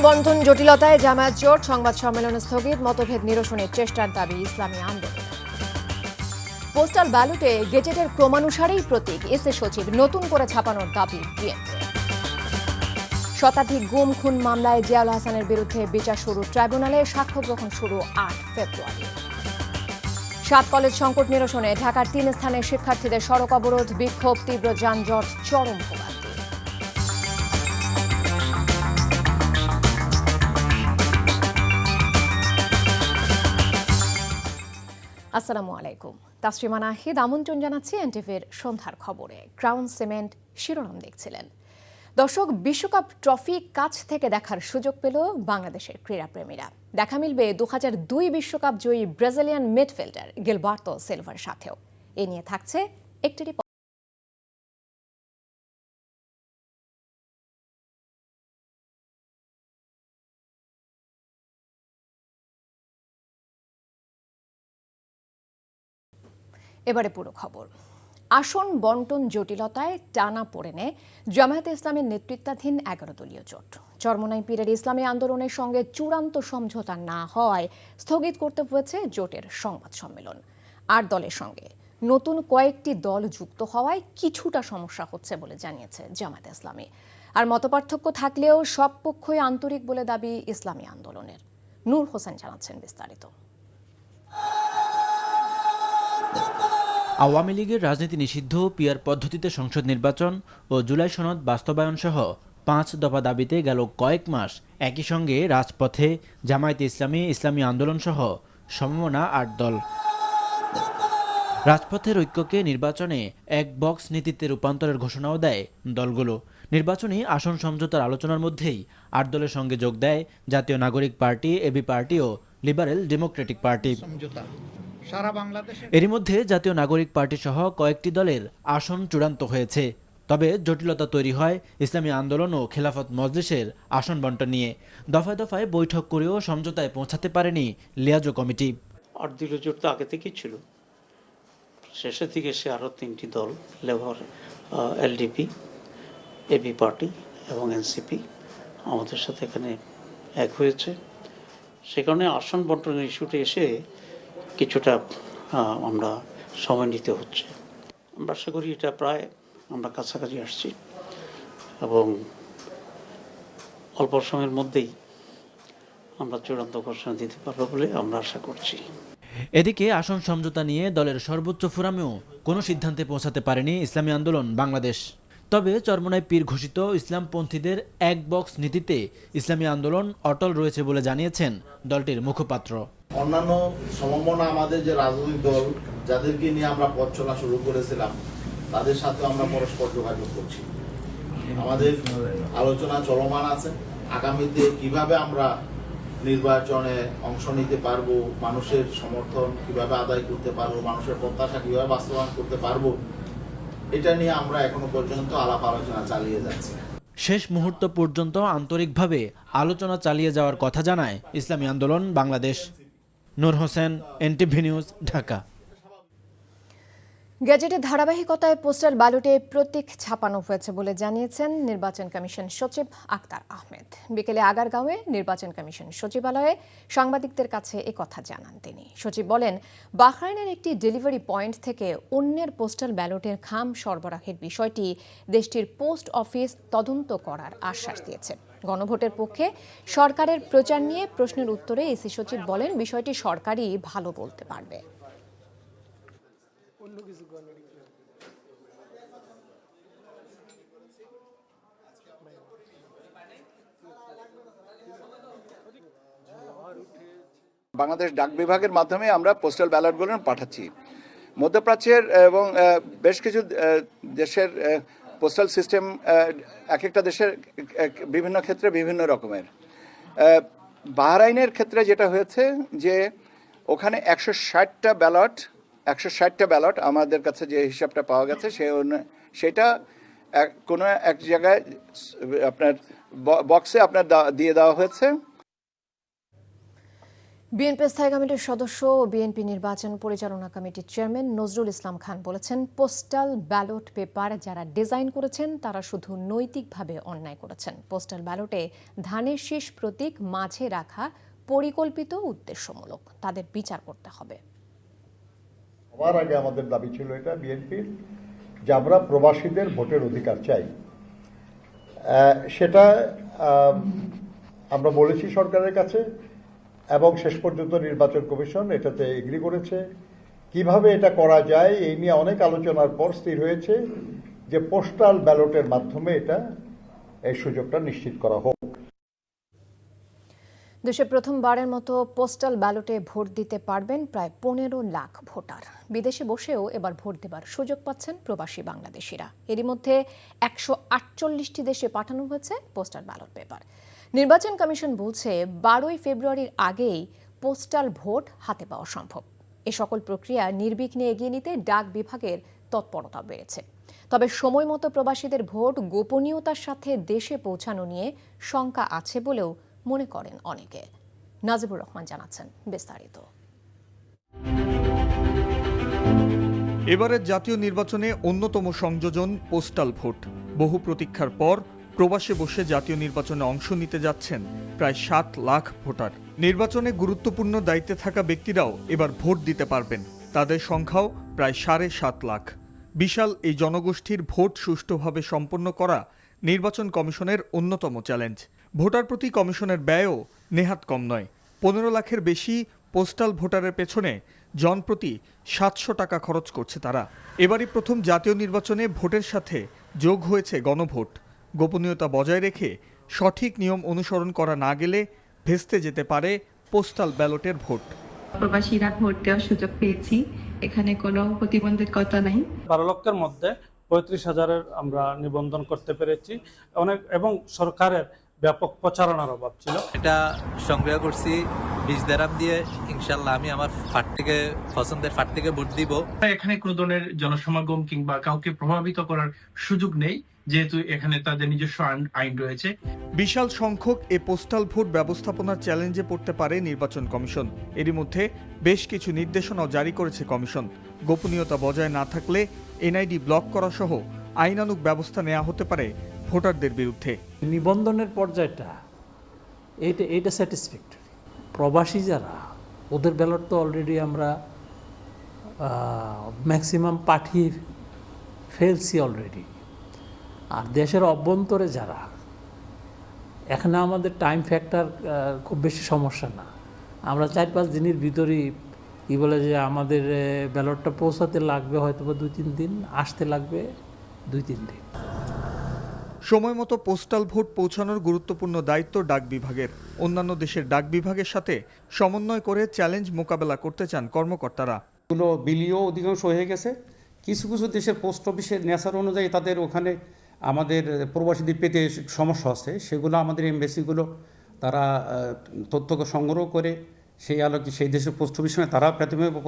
বন্টন জটিলতায় জামায়াত জোট সংবাদ সম্মেলন স্থগিত, মতভেদ নিরসনের চেষ্টার দাবি ইসলামী আন্দোলন। পোস্টাল ব্যালটে গেজেটের ক্রমানুসারেই প্রতীক, এসএ সচিব নতুন করে ছাপানোর দাবি বিএনপি। শতাধিক গুম খুন মামলায় জিয়াউল হাসানের বিরুদ্ধে বিচার শুরু ট্রাইব্যুনালে, সাক্ষ্য গ্রহণ শুরু 8 ফেব্রুয়ারি। 7 কলেজ সংকট নিরসনে ঢাকার 3 স্থানে শিক্ষার্থীদের সড়ক অবরোধ, বিক্ষোভ, তীব্র যানজট, চরম ভোগান্তি। আসসালামু আলাইকুম, তাসরিমা নাহিদ আমন্ত্রণ জানাচ্ছি এনটিভির সন্ধ্যার খবরে। ক্রাউন সিমেন্ট শিরোনাম দেখছিলেন। দর্শক, বিশ্বকাপ ট্রফি কাছ থেকে দেখার সুযোগ পেল বাংলাদেশের ক্রীড়াপ্রেমীরা। দেখা মিলবে 2002 বিশ্বকাপ জয়ী ব্রাজিলিয়ান মিডফিল্ডার গিলবার্তো সিলভার সাথেও। এ নিয়ে থাকছে একটি রিপোর্ট। এবারে পুরো খবর। আসন বন্টন জটিলতায় টানা পড়েনে জামায়াতে ইসলামের নেতৃত্বাধীন 11 দলীয় জোট। চরমোনাই পীরের ইসলামী আন্দোলনের সঙ্গে চূড়ান্ত সমঝোতা না হওয়ায় স্থগিত করতে হয়েছে জোটের সংবাদ সম্মেলন। 8 দলের সঙ্গে নতুন কয়েকটি দল যুক্ত হওয়ায় কিছুটা সমস্যা হচ্ছে বলে জানিয়েছে জামায়াতে ইসলামী। আর মতপার্থক্য থাকলেও সব পক্ষই আন্তরিক বলে দাবি ইসলামী আন্দোলনের। নূর হোসেন জানাচ্ছেন বিস্তারিত। আওয়ামী লীগের রাজনীতি নিষিদ্ধ, পিয়ার পদ্ধতিতে সংসদ নির্বাচন ও জুলাই সনদ বাস্তবায়ন সহ 5 দফা দাবিতে গেল কয়েক মাস একই সঙ্গে রাজপথে জামায়াতে ইসলামী, ইসলামী আন্দোলন সহ সমমনা 8 দল। রাজপথের ঐক্যকে নির্বাচনে এক বক্স নীতিতে রূপান্তরের ঘোষণাও দেয় দলগুলো। নির্বাচনী আসন সমঝোতার আলোচনার মধ্যেই 8 দলের সঙ্গে যোগ দেয় জাতীয় নাগরিক পার্টি, এবি পার্টি ও লিবারেল ডেমোক্রেটিক পার্টি। এরই মধ্যে জাতীয় নাগরিক পার্টি সহ কয়েকটি দলের আসন চূড়ান্ত হয়েছে। তবে জটিলতা তৈরি হয় ইসলামী আন্দোলন ও খেলাফত মজলিসের আসন বন্টন নিয়ে। দফায় দফায় বৈঠক করেও সমঝোতায় পৌঁছাতে পারেনি লিয়াজো কমিটি। 8 দলীয় জোট তো আগে থেকেই ছিল, শেষের দিকে সে আরও 3টি দল, লেবার, এলডিপি, এবি পার্টি এবং এনসিপি আমাদের সাথে এখানে এক হয়েছে। সে কারণে আসন বন্টনের ইস্যুতে এসে কিছুটা আমরা সময় নিতে হচ্ছে। আমরা আশা করি এটা প্রায় আমরা কাছাকাছি আসছি এবং অল্প সময়ের মধ্যেই আমরা চূড়ান্ত ঘোষণা দিতে পারবো বলে আমরা আশা করছি। এদিকে আসন সমঝোতা নিয়ে দলের সর্বোচ্চ ফোরামেও কোনো সিদ্ধান্তে পৌঁছাতে পারেনি ইসলামী আন্দোলন বাংলাদেশ। তবে চরমোনাই পীর ঘোষিত ইসলামপন্থীদের এক বক্স নীতিতে ইসলামী আন্দোলন অটল রয়েছে বলে জানিয়েছেন দলটির মুখপাত্র। অন্যান্য সমমনা আমাদের যে রাজনৈতিক দল যাদেরকে নিয়ে আমরা পথ চলা শুরু করেছিলাম তাদের সাথে আমরা পরস্পর যোগাযোগ করছি। আমাদের আলোচনা চলমান আছে আগামীতে কিভাবে আমরা নির্বাচনে অংশ নিতে পারবো, মানুষের সমর্থন কিভাবে আদায় করতে পারবো, মানুষের প্রত্যাশা কিভাবে বাস্তবায়ন করতে পারবো, এটা নিয়ে আমরা এখনো পর্যন্ত আলাপ আলোচনা চালিয়ে যাচ্ছি। শেষ মুহূর্ত পর্যন্ত আন্তরিকভাবে আলোচনা চালিয়ে যাওয়ার কথা জানায় ইসলামী আন্দোলন বাংলাদেশ। নূর হোসেন, এনটিভি নিউজ, ঢাকা। গেজেটের ধারাবাহিকতায় পোস্টাল ব্যালটে প্রতীক ছাপানো হয়েছে বলে জানিয়েছেন নির্বাচন কমিশন সচিব আক্তার আহমেদ। বিকেলে আগারগাঁওয়ে নির্বাচন কমিশন সচিবালয়ে সাংবাদিকদের কাছে একথা জানান তিনি। সচিব বলেন, বাহরাইনের একটি ডেলিভারি পয়েন্ট থেকে অন্যের পোস্টাল ব্যালটের খাম সরবরাহের বিষয়টি দেশটির পোস্ট অফিস তদন্ত করার আশ্বাস দিয়েছে। গণভোটের পক্ষে সরকারের প্রচার নিয়ে প্রশ্নের উত্তরে এসি সচিব বলেন, বিষয়টি সরকারই ভালো বলতে পারবে। বাংলাদেশ ডাক বিভাগের মাধ্যমে আমরা পোস্টাল ব্যালটগুলো পাঠাচ্ছি। মধ্যপ্রাচ্যের এবং বেশ কিছু দেশের পোস্টাল সিস্টেম এক একটা দেশের বিভিন্ন ক্ষেত্রে বিভিন্ন রকমের। বাহরাইনের ক্ষেত্রে যেটা হয়েছে যে ওখানে 160টা ব্যালট আমাদের কাছে যে হিসাবটা পাওয়া গেছে সেটা কোনো এক জায়গায় আপনার বক্সে আপনার দিয়ে দেওয়া হয়েছে। বিএনপি স্থায়ী কমিটির সদস্য ও বিএনপি নির্বাচন পরিচালনা কমিটির চেয়ারম্যান নজরুল ইসলাম খান বলেছেন, পোস্টাল ব্যালট পেপার যারা ডিজাইন করেছেন তারা শুধু নৈতিকভাবে অন্যায় করেছেন। পোস্টাল ব্যালটে ধানের শীষ প্রতীক মাঝে রাখা পরিকল্পিত উদ্দেশ্যমূলক, তাদের বিচার করতে হবে। সবার আগে আমাদের দাবি ছিল এটা বিএনপির, যে আমরা প্রবাসীদের ভোটের অধিকার চাই। সেটা আমরা বলেছি সরকারের কাছে, এবং শেষ পর্যন্ত নির্বাচন কমিশন এটাতে এগ্রি করেছে। কিভাবে এটা করা যায় এই নিয়ে অনেক আলোচনার পর স্থির হয়েছে যে পোস্টাল ব্যালটের মাধ্যমে এই সুযোগটা নিশ্চিত করা হোক। দেশে প্রথমবারের মতো পোস্টাল ব্যালটে ভোট দিতে পারবেন প্রায় 15 লাখ ভোটার। বিদেশে বসেও এবার ভোট দেবার সুযোগ পাচ্ছেন প্রবাসী বাংলাদেশিরা। এরই মধ্যে 148টি দেশে পাঠানো হয়েছে পোস্টাল ব্যালট পেপার। নির্বাচন কমিশন বলছে 12ই ফেব্রুয়ারির আগেই পোস্টাল ভোট হাতে পাওয়া সম্ভব। এ সকল প্রক্রিয়া নির্বিঘ্নে এগিয়ে নিতে ডাক বিভাগের তৎপরতা বেড়েছে। তবে সময় মতো প্রবাসীদের ভোট গোপনীয়তার সাথে দেশে পৌঁছানো নিয়ে শঙ্কা আছে বলেও মনে করেন অনেকে। নাজিবুর রহমান জানাচ্ছেন বিস্তারিত। এবারের জাতীয় নির্বাচনে অন্যতম সংযোজন পোস্টাল ভোট। বহু প্রতীক্ষার পর প্রবাসে বসে জাতীয় নির্বাচনে অংশ নিতে যাচ্ছেন প্রায় 7 লাখ ভোটার। নির্বাচনে গুরুত্বপূর্ণ দায়িত্বে থাকা ব্যক্তিরাও এবার ভোট দিতে পারবেন। তাদের সংখ্যাও প্রায় 7.5 লাখ। বিশাল এই জনগোষ্ঠীর ভোট সুষ্ঠুভাবে সম্পন্ন করা নির্বাচন কমিশনের অন্যতম চ্যালেঞ্জ। ভোটার প্রতি কমিশনের ব্যয়ও নেহাত কম নয়। 15 লাখের বেশি পোস্টাল ভোটারের পেছনে জনপ্রতি 700 টাকা খরচ করছে তারা। এবারই প্রথম জাতীয় নির্বাচনে ভোটের সাথে যোগ হয়েছে গণভোট। গোপনীয়তা বজায় রেখে সঠিক নিয়ম অনুসরণ করা না গেলে ভেস্তে যেতে পারে পোস্টাল ব্যালটের ভোট। প্রবাসীরা ভোট দেওয়ার সুযোগ পেয়েছি, এখানে কোনো প্রতিবন্ধকতা নাই। 12 লক্ষের মধ্যে 35,000-এর আমরা নিবন্ধন করতে পেরেছি। এবং সরকারের ব্যাপক প্রচারণার অভাব ছিল। এটা সংগ্রহ করছি 20 দিরহাম দিয়ে। ইনশাআল্লাহ আমি আমার পছন্দের ফাট থেকে ভোট দিব। এখানে কোনো ধরনের জনসমাগম কিংবা কাউকে প্রভাবিত করার সুযোগ নেই, যেহেতু এখানে তাদের নিজস্ব আইন রয়েছে। বিশাল সংখ্যক এ পোস্টাল ভোট ব্যবস্থাপনার চ্যালেঞ্জে পড়তে পারে নির্বাচন কমিশন। এরই মধ্যে বেশ কিছু নির্দেশনাও জারি করেছে কমিশন। গোপনীয়তা বজায় না থাকলে এনআইডি ব্লক করা সহ আইনানুগ ব্যবস্থা নেওয়া হতে পারে ভোটারদের বিরুদ্ধে। নিবন্ধনের পর্যায়টা এটা স্যাটিসফ্যাক্টরি। প্রবাসী যারা, ওদের ব্যালট তো অলরেডি আমরা ম্যাক্সিমাম পাঠিয়ে ফেলছি অলরেডি। আর দেশের অভ্যন্তরে যারা, এখানে আমাদের টাইম ফ্যাক্টর খুব বেশি সমস্যা না। আমরা 4-5 দিনের ভিতরেই কি বলে যে আমাদের ব্যালটটা পৌঁছাতে লাগবে হয়তো 2-3 দিন, আসতে লাগবে 2-3 দিন। সময় মতো পোস্টাল ভোট পৌঁছানোর গুরুত্বপূর্ণ দায়িত্ব ডাক বিভাগের। অন্যান্য দেশের ডাক বিভাগের সাথে সমন্বয় করে চ্যালেঞ্জ মোকাবেলা করতে চান কর্মকর্তারা। এগুলো বিলিও অধিকাংশ হয়ে গেছে। কিছু কিছু দেশের পোস্ট অফিসের নেচার অনুযায়ী তাদের ওখানে আমাদের প্রবাসীদের পেতে সমস্যা আছে, সেগুলো আমাদের এমবেসিগুলো তারা তথ্য সংগ্রহ করে সেই আলোকে সেই দেশের পোস্ট অফিসের সঙ্গে তারা প্রাথমিকভাবে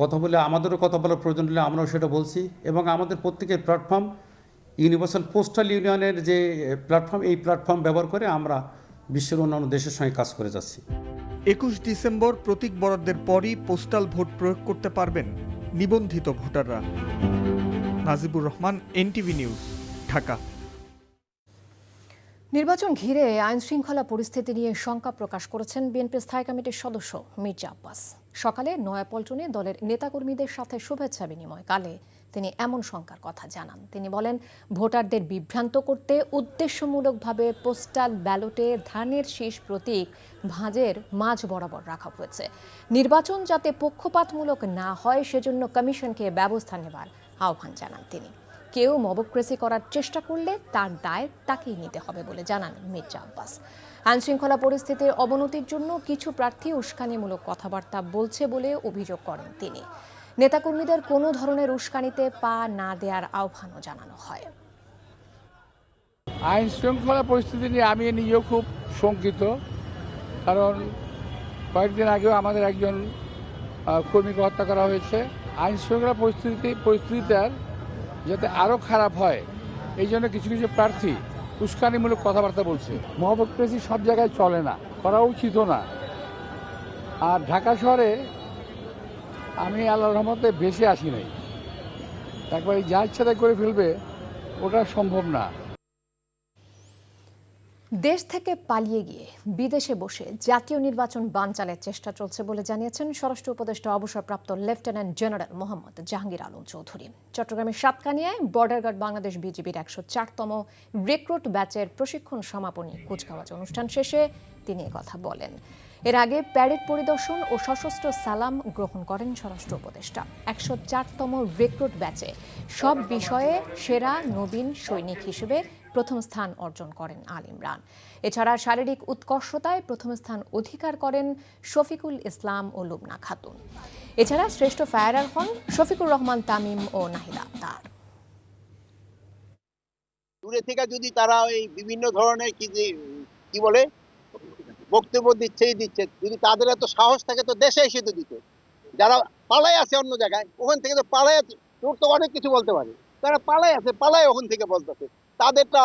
কথা বলে আমাদেরও কথা বলার প্রয়োজন হলে আমরাও সেটা বলছি। এবং আমাদের প্রত্যেকের প্ল্যাটফর্ম ইউনিভার্সাল পোস্টাল ইউনিয়নের যে প্ল্যাটফর্ম, এই প্ল্যাটফর্ম ব্যবহার করে আমরা বিশ্বের অন্যান্য দেশের সঙ্গে কাজ করে যাচ্ছি। 21 ডিসেম্বর প্রতীক বরাদ্দের পরই পোস্টাল ভোট প্রয়োগ করতে পারবেন নিবন্ধিত ভোটাররা। Najibur Rahman, NTV news, Dhaka. নির্বাচন ঘিরে আইন শৃঙ্খলা পরিস্থিতি নিয়ে শঙ্কা প্রকাশ করেছেন বিএনপি স্থায়ী কমিটির সদস্য মির্জা আব্বাস। সকালে নয়াপল্টনে দলের নেতাকর্মীদের সাথে শুভেচ্ছা বিনিময়কালে তিনি এমন শঙ্কার কথা জানান। তিনি বলেন, ভোটারদের বিভ্রান্ত করতে উদ্দেশ্যমূলকভাবে পোস্টাল ব্যালটে ধানের শীষ প্রতীক ভাঁজের মাঝ বরাবর রাখা হয়েছে। নির্বাচন যাতে পক্ষপাতমূলক না হয় সেজন্য কমিশনকে ব্যবস্থা নেবার আহ্বান জানান তিনি। কেউ মবক্রেসি করার চেষ্টা করলে তার দায় তাকেই নিতে হবে বলে জানান মির্জা আব্বাস। আইনশৃঙ্খলা পরিস্থিতির অবনতির জন্য কিছু প্রার্থী উস্কানিমূলক কথাবার্তা বলছে বলে অভিযোগ করেন তিনি। নেতাকর্মীদের কোনো ধরনের উস্কানিতে পা না দেওয়ার আহ্বানও জানানো হয়। আইন শৃঙ্খলা পরিস্থিতি নিয়ে আমি নিজেও খুব শঙ্কিত, কারণ কয়েকদিন আগেও আমাদের একজন কর্মীকে হত্যা করা হয়েছে। আইন শৃঙ্খলা পরিস্থিতিটার যাতে আরও খারাপ হয় এই জন্য কিছু কিছু প্রার্থী উস্কানিমূলক কথাবার্তা বলছে। মহব্বতপ্রেসি সব জায়গায় চলে না, করা উচিতও না। আর ঢাকা শহরে আমি আল্লাহর রহমতে বেশি আসি নাই, একবার যা ইচ্ছা তাই করে ফেলবে ওটা সম্ভব না। দেশ থেকে পালিয়ে গিয়ে বিদেশে বসে জাতীয় নির্বাচন বানচালের চেষ্টা চলছে বলে জানিয়েছেন স্বরাষ্ট্র উপদেষ্টা অবসরপ্রাপ্ত লেফটেন্যান্ট জেনারেল মোহাম্মদ জাহাঙ্গীর আলম চৌধুরী। চট্টগ্রামের সাতকানিয়ায় বর্ডার গার্ড বাংলাদেশ বিজিবির 104তম রিক্রুট ব্যাচের প্রশিক্ষণ সমাপনী কুচকাওয়াজ অনুষ্ঠান শেষে তিনি কথা বলেন। এর আগে প্যারেড পরিদর্শন ও সশস্ত্র সালাম গ্রহণ করেন স্বরাষ্ট্র উপদেষ্টা। 104তম রিক্রুট ব্যাচে সব বিষয়ে সেরা নবীন সৈনিক হিসেবে প্রথম স্থান অর্জন করেন আল ইমরান। এছাড়া শারীরিক উৎকর্ষতায় প্রথম স্থান অধিকার করেন শফিকুল ইসলাম ও লুবনা খাতুন। এছাড়া শ্রেষ্ঠ ফায়ারার হন শফিকুর রহমান তামিম ও নাহিদা আক্তার। দূরে থেকে যদি তারা এই বিভিন্ন ধরনের কি বলে বক্তব্য দিচ্ছে, যদি তাদের এত সাহস থাকে তো দেশে এসে তো দিত। যারা পালাই আছে অন্য জায়গায়, ওখান থেকে তো পালাই তোর তো অনেক কিছু বলতে পারে, তারা পালাই আছে, পালাই ওখান থেকে বলতেছে, তাদেরটা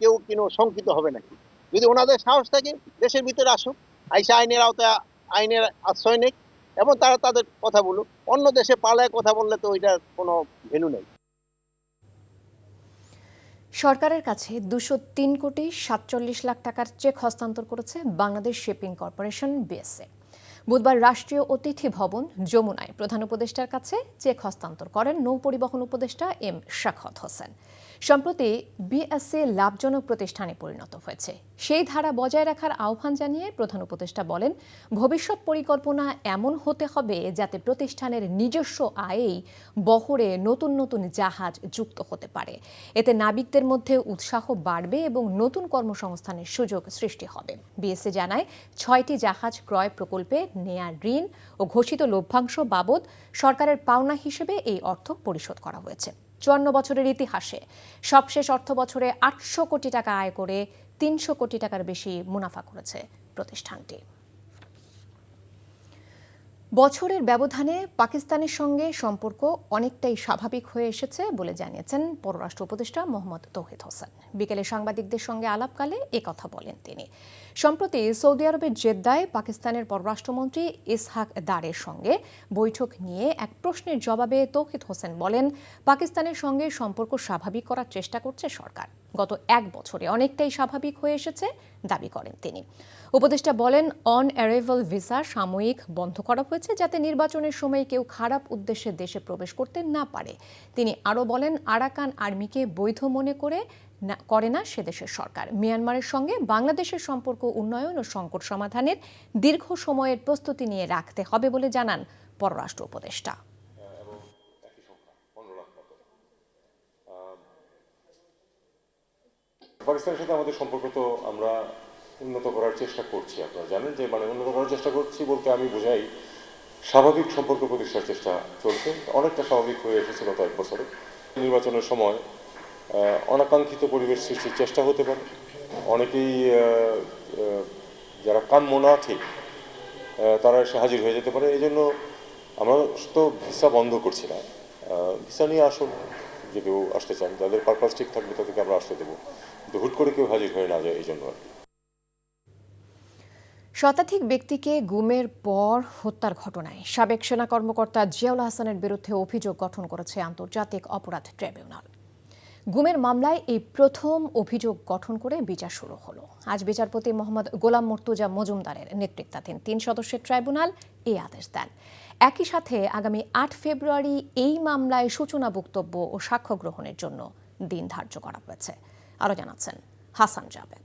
কেউ শঙ্কিত হবে নাকি? যদি ওনাদের সাহস থাকে দেশের ভিতরে আসুক, আইসা আইনের আওতায় আইনের আশ্রয় নেই এবং তারা তাদের কথা বলুক। অন্য দেশে পালায় কথা বললে তো ওইটার কোনো ভ্যালু নেই। সরকারের কাছে 203 কোটি 47 লাখ টাকার চেক হস্তান্তর করেছে বাংলাদেশ শিপিং কর্পোরেশন বিএসএ। বুধবার রাষ্ট্রীয় অতিথি ভবন যমুনায় প্রধান উপদেষ্টার কাছে চেক হস্তান্তর করেন নৌ পরিবহন উপদেষ্টা এম শাখাওয়াত হোসেন। সম্প্রতি বিএসএ লাভজনক প্রতিষ্ঠানে পরিণত হয়েছে, সেই ধারা বজায় রাখার আহ্বান জানিয়ে প্রধান উপদেষ্টা বলেন, ভবিষ্যৎ পরিকল্পনা এমন হতে হবে যাতে প্রতিষ্ঠানের নিজস্ব আয়েই বহরে নতুন নতুন জাহাজ যুক্ত হতে পারে। এতে নাবিকদের মধ্যে উৎসাহ বাড়বে এবং নতুন কর্মসংস্থানের সুযোগ সৃষ্টি হবে। বিএসএ জানায় 6টি জাহাজ ক্রয় প্রকল্পে নেয়া ঋণ ও ঘোষিত লভ্যাংশ বাবদ সরকারের পাওনা হিসেবে এই অর্থ পরিশোধ করা হয়েছে। 54 বছরের ইতিহাসে সবশেষ অর্থ বছরে 800 কোটি টাকা আয় করে 300 কোটি টাকার বেশি মুনাফা করেছে প্রতিষ্ঠানটি। বছরের ব্যবধানে পাকিস্তানের সঙ্গে সম্পর্ক অনেকটাই স্বাভাবিক হয়ে এসেছে বলে জানিয়েছেন পররাষ্ট্র উপদেষ্টা মোহাম্মদ তৌহিদ হোসেন। বিকেলে সাংবাদিকদের সঙ্গে আলাপকালে একথা বলেন তিনি। সম্প্রতি সৌদি আরবের জেদ্দায় পাকিস্তানের পররাষ্ট্রমন্ত্রী ইসহাক দারের সঙ্গে বৈঠক নিয়ে এক প্রশ্নের জবাবে তৌহিদ হোসেন বলেন, পাকিস্তানের সঙ্গে সম্পর্ক স্বাভাবিক করার চেষ্টা করছে সরকার। গত 1 বছরে অনেকটাই স্বাভাবিক হয়ে এসেছে দাবি করেন তিনি। উপদেষ্টা বলেন, অন অ্যারাইভাল ভিসা সাময়িক বন্ধ করা হয়েছে যাতে নির্বাচনের সময় কেউ খারাপ উদ্দেশ্যে দেশে প্রবেশ করতে না পারে। তিনি আরও বলেন, আরাকান আর্মিকে বৈধ মনে করে না সে দেশের সরকার। মিয়ানমারের সঙ্গে বাংলাদেশের সম্পর্ক উন্নয়ন ও সংকট সমাধানের দীর্ঘ সময়ের প্রস্তুতি নিয়ে রাখতে হবে বলে জানান পররাষ্ট্র উপদেষ্টা। পাকিস্তানের সাথে আমাদের সম্পর্ক তো আমরা উন্নত করার চেষ্টা করছি। আপনারা জানেন যে উন্নত করার চেষ্টা করছি বলতে আমি বোঝাই স্বাভাবিক সম্পর্ক প্রতিষ্ঠার চেষ্টা চলছে, অনেকটা স্বাভাবিক হয়ে এসেছে গত 1 বছরে। নির্বাচনের সময় অনাকাঙ্ক্ষিত পরিবেশ সৃষ্টির চেষ্টা হতে পারে, অনেকেই যারা কাম্য না ঠিক তারা এসে হাজির হয়ে যেতে পারে। এই জন্য আমরা তো ভিসা বন্ধ করছি না, ভিসা নিয়ে আসুন, যে কেউ আসতে চান, যাদের পারপাস ঠিক থাকবে তাদেরকে আমরা আসতে দেবো, কিন্তু হুট করে কেউ হাজির হয়ে না যায় এই জন্য। শতাধিক ব্যক্তিকে গুমের পর হত্যার ঘটনায় সাবেক সেনা কর্মকর্তা জিয়াউল হাসানের বিরুদ্ধে অভিযোগ গঠন করেছে আন্তর্জাতিক অপরাধ ট্রাইব্যুনাল। গুমের মামলায় এই প্রথম অভিযোগ গঠন করে বিচার শুরু হলো। আজ বিচারপতি মোহাম্মদ গোলাম মর্তুজা মজুমদারের নেতৃত্বাধীন 3 সদস্যের ট্রাইব্যুনাল এই আদেশ দেন। একই সাথে আগামী 8 ফেব্রুয়ারি এই মামলায় সূচনা বক্তব্য ও সাক্ষ্য গ্রহণের জন্য দিন ধার্য করা হয়েছে। আরও জানাচ্ছেন হাসান জাবেদ।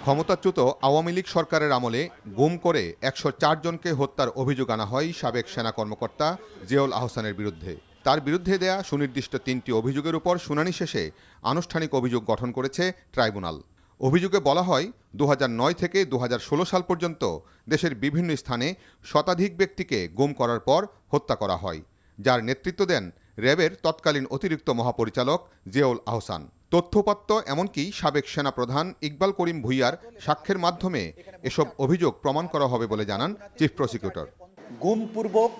ক্ষমতাচ্যুত আওয়ামী লীগ সরকারের আমলে গুম করে 104 জনকে হত্যার অভিযোগ আনা হয় সাবেক সেনা কর্মকর্তা জিয়াউল আহসানের বিরুদ্ধে। তার বিরুদ্ধে দেয়া সুনির্দিষ্ট 3টি অভিযোগের উপর শুনানি শেষে আনুষ্ঠানিক অভিযোগ গঠন করেছে ট্রাইব্যুনাল। অভিযোগে বলা হয় 2009 থেকে 2016 সাল পর্যন্ত দেশের বিভিন্ন স্থানে শতাধিক ব্যক্তিকে গুম করার পর হত্যা করা হয়, যার নেতৃত্ব দেন র্যাবের তৎকালীন অতিরিক্ত মহাপরিচালক জিয়াউল আহসান। তথ্যপাত্র এমনকি সাবেক সেনা প্রধান ইকবাল করিম ভুইয়ার সাক্ষ্যের মাধ্যমে এসব অভিযোগ প্রমাণ করা হবে বলে জানান চিফ প্রসিকিউটর। গুমপূর্বক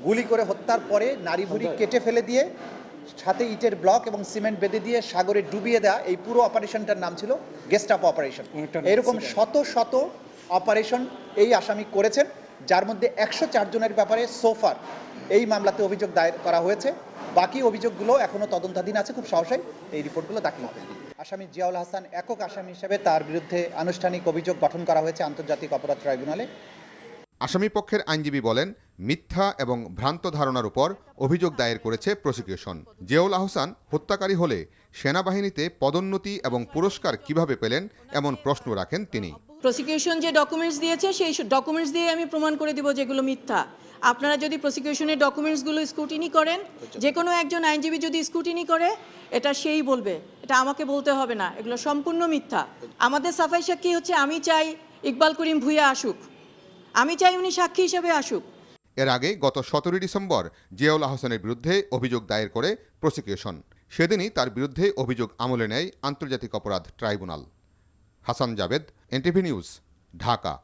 গুলি করে হত্যার পরে নারী ভুঁড়ি কেটে ফেলে দিয়ে সাথে ইটের ব্লক এবং সিমেন্ট বেঁধে দিয়ে সাগরে ডুবিয়ে দেওয়া, এই পুরো অপারেশনটার নাম ছিল গেস্টাপো অপারেশন। এরকম শত শত অপারেশন এই আসামি করেছেন, যার মধ্যে 104 জনের ব্যাপারে সোফার এই মামলাতে অভিযোগ দায়ের করা হয়েছে। বাকি অভিযোগগুলো এখনও তদন্তাধীন আছে, খুব সহসাই এই রিপোর্টগুলো দাখিল হবে। আসামি জিয়াউল হাসান একক আসামি হিসেবে তার বিরুদ্ধে আনুষ্ঠানিক অভিযোগ গঠন করা হয়েছে আন্তর্জাতিক অপরাধ ট্রাইব্যুনালে। আসামি পক্ষের আইনজীবী বলেন, মিথ্যা এবং ভ্রান্ত ধারণার উপর অভিযোগ দায়ের করেছে প্রসিকিউশন। জিয়াউল আহসান হত্যাকারী হলে সেনাবাহিনীতে পদোন্নতি এবং পুরস্কার কিভাবে পেলেন এমন প্রশ্ন রাখেন তিনি। প্রসিকিউশন যে ডকুমেন্টস দিয়েছে সেই ডকুমেন্টস দিয়ে আমি প্রমাণ করে দিব যেগুলো মিথ্যা। আপনারা যদি প্রসিকিউশনের ডকুমেন্টসগুলো স্ক্রুটিনি করেন, যে কোনো একজন আইনজীবী যদি স্ক্রুটিনি করে, এটা সেই বলবে, এটা আমাকে বলতে হবে না, এগুলো সম্পূর্ণ মিথ্যা। আমাদের সাফাই সাক্ষী হচ্ছে, আমি চাই ইকবাল করিম ভূঁইয়া আসুক, আমি চাই উনি সাক্ষী হিসেবে আসুক। এর আগে গত 17 ডিসেম্বর জিয়াউল আহসানের বিরুদ্ধে অভিযোগ দায়ের করে প্রসিকিউশন। সেদিনই তার বিরুদ্ধে অভিযোগ আমলে নেয় আন্তর্জাতিক অপরাধ tribunal. Hasan Jabed, NTV news, Dhaka.